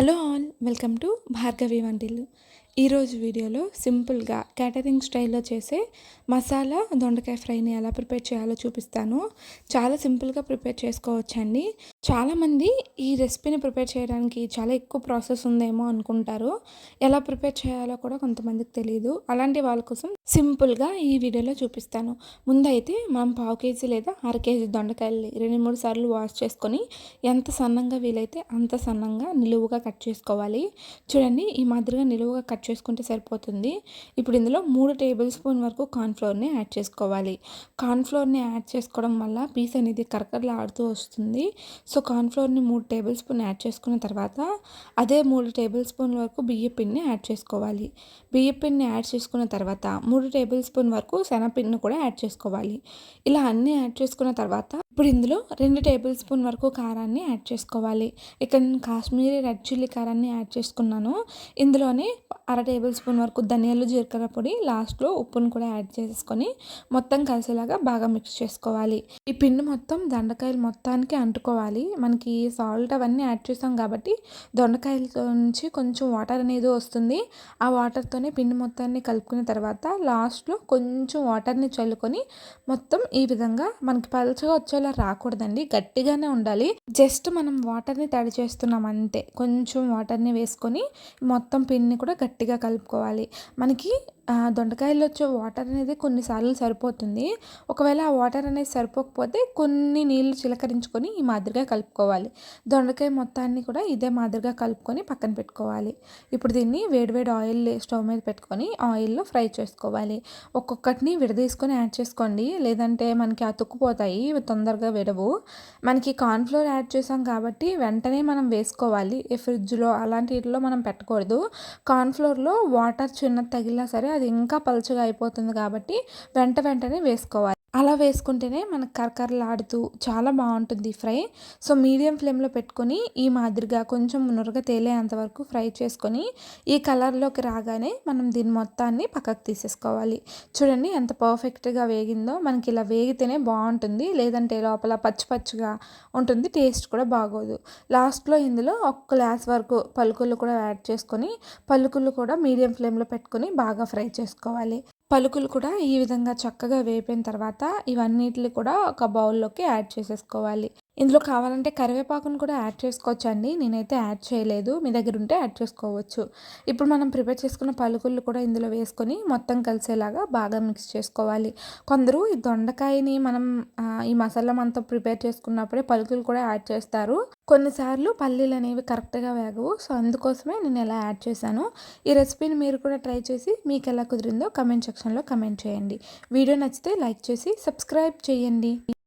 Hello all, welcome to Bhargavi Vantillu. ఈరోజు వీడియోలో సింపుల్గా క్యాటరింగ్ స్టైల్లో చేసే మసాలా దొండకాయ ఫ్రైని ఎలా ప్రిపేర్ చేయాలో చూపిస్తాను. చాలా సింపుల్గా ప్రిపేర్ చేసుకోవచ్చండి. చాలామంది ఈ రెసిపీని ప్రిపేర్ చేయడానికి చాలా ఎక్కువ ప్రాసెస్ ఉందేమో అనుకుంటారు. ఎలా ప్రిపేర్ చేయాలో కూడా కొంతమందికి తెలియదు. అలాంటి వాళ్ళ కోసం సింపుల్గా ఈ వీడియోలో చూపిస్తాను. ముందైతే మనం పావు కేజీ లేదా అర కేజీ దొండకాయలు 2-3 సార్లు వాష్ చేసుకొని ఎంత సన్నంగా వీలైతే అంత సన్నంగా నిలువుగా కట్ చేసుకోవాలి. చూడండి, ఈ మాదిరిగా నిలువుగా కట్ చేసుకుంటే సరిపోతుంది. ఇప్పుడు ఇందులో 3 టేబుల్ స్పూన్ వరకు కార్న్ఫ్లోర్ని యాడ్ చేసుకోవాలి. కార్న్ఫ్లోర్ని యాడ్ చేసుకోవడం వల్ల పీస్ అనేది కరకరలాడుతూ వస్తుంది. సో కార్న్ఫ్లోర్ని 3 టేబుల్ స్పూన్ యాడ్ చేసుకున్న తర్వాత అదే 3 టేబుల్ స్పూన్ వరకు బియ్య పిండిని యాడ్ చేసుకోవాలి. బియ్య పిండిని యాడ్ చేసుకున్న తర్వాత 3 టేబుల్ స్పూన్ వరకు శనగపిండిని కూడా యాడ్ చేసుకోవాలి. ఇలా అన్నీ యాడ్ చేసుకున్న తర్వాత ఇప్పుడు ఇందులో 2 టేబుల్ స్పూన్ వరకు కారాన్ని యాడ్ చేసుకోవాలి. ఇక్కడ నేను కాశ్మీరీ రెడ్ చిల్లీ కారాన్ని యాడ్ చేసుకున్నాను. ఇందులోనే అర టేబుల్ స్పూన్ వరకు ధనియాలు జీలకర్ర పొడి, లాస్ట్లో ఉప్పును కూడా యాడ్ చేసుకొని మొత్తం కలిసేలాగా బాగా మిక్స్ చేసుకోవాలి. ఈ పిండి మొత్తం దొండకాయలు మొత్తానికి అంటుకోవాలి. మనకి సాల్ట్ అవన్నీ యాడ్ చేసాం కాబట్టి దొండకాయలతో నుంచి కొంచెం వాటర్ అనేది వస్తుంది. ఆ వాటర్తోనే పిండి మొత్తాన్ని కలుపుకున్న తర్వాత లాస్ట్లో కొంచెం వాటర్ని చల్లుకొని మొత్తం ఈ విధంగా మనకి పలుచగా వచ్చేలా రాకూడదండి, గట్టిగానే ఉండాలి. జస్ట్ మనం వాటర్ని తడి చేస్తున్నాం అంతే. కొంచెం వాటర్ని వేసుకొని మొత్తం పిండిని కూడా గట్టిగా కలుపుకోవాలి. మనకి దొండకాయల్లో వచ్చే వాటర్ అనేది కొన్నిసార్లు సరిపోతుంది. ఒకవేళ ఆ వాటర్ అనేది సరిపోకపోతే కొన్ని నీళ్ళు చిలకరించుకొని ఈ మాదిరిగా కలుపుకోవాలి. దొండకాయ మొత్తాన్ని కూడా ఇదే మాదిరిగా కలుపుకొని పక్కన పెట్టుకోవాలి. ఇప్పుడు దీన్ని వేడివేడి ఆయిల్ స్టవ్ మీద పెట్టుకొని ఆయిల్లో ఫ్రై చేసుకోవాలి. ఒక్కొక్కటిని విడదీసుకొని యాడ్ చేసుకోండి, లేదంటే మనకి అతుక్కుపోతాయి, ఇవి తొందరగా విడవు. మనకి కార్న్ఫ్లోర్ యాడ్ చేసాం కాబట్టి వెంటనే మనం వేసుకోవాలి. ఫ్రిడ్జ్లో అలాంటి వీటిలో మనం పెట్టకూడదు. కార్న్ఫ్లోర్లో వాటర్ చిన్నది తగిలినా సరే అది ఇంకా పలుచగా అయిపోతుంది కాబట్టి వెంటనే వేసుకోవాలి. అలా వేసుకుంటేనే మనకు కరకరలాడుతూ చాలా బాగుంటుంది ఫ్రై. సో మీడియం ఫ్లేమ్లో పెట్టుకొని ఈ మాదిరిగా కొంచెం నురగ తేలేంత వరకు ఫ్రై చేసుకొని ఈ కలర్లోకి రాగానే మనం దీని మొత్తాన్ని పక్కకు తీసేసుకోవాలి. చూడండి ఎంత పర్ఫెక్ట్గా వేగిందో. మనకి ఇలా వేగితేనే బాగుంటుంది, లేదంటే లోపల పచ్చి పచ్చిగా ఉంటుంది, టేస్ట్ కూడా బాగోదు. లాస్ట్లో ఇందులో 1 గ్లాస్ వరకు పలుకులు కూడా యాడ్ చేసుకొని పలుకులు కూడా మీడియం ఫ్లేమ్లో పెట్టుకొని బాగా ఫ్రై చేసుకోవాలి. పలుకులు కూడా ఈ విధంగా చక్కగా వేపిన తర్వాత ఇవన్నిటిని కూడా ఒక బౌల్లోకి యాడ్ చేసేసుకోవాలి. ఇందులో కావాలంటే కరివేపాకును కూడా యాడ్ చేసుకోవచ్చండి. నేనైతే యాడ్ చేయలేదు, మీ దగ్గర ఉంటే యాడ్ చేసుకోవచ్చు. ఇప్పుడు మనం ప్రిపేర్ చేసుకున్న పలుకులు కూడా ఇందులో వేసుకొని మొత్తం కలిసేలాగా బాగా మిక్స్ చేసుకోవాలి. కొందరు ఈ దొండకాయని మనం ఈ మసాలా అంతా ప్రిపేర్ చేసుకున్నప్పుడే పలుకులు కూడా యాడ్ చేస్తారు. కొన్నిసార్లు పల్లీలు అనేవి కరెక్ట్గా వేగవు. సో అందుకోసమే నేను ఎలా యాడ్ చేశాను. ఈ రెసిపీని మీరు కూడా ట్రై చేసి మీకు ఎలా కుదిరిందో కమెంట్ సెక్షన్లో కమెంట్ చేయండి. వీడియో నచ్చితే లైక్ చేసి సబ్స్క్రైబ్ చేయండి.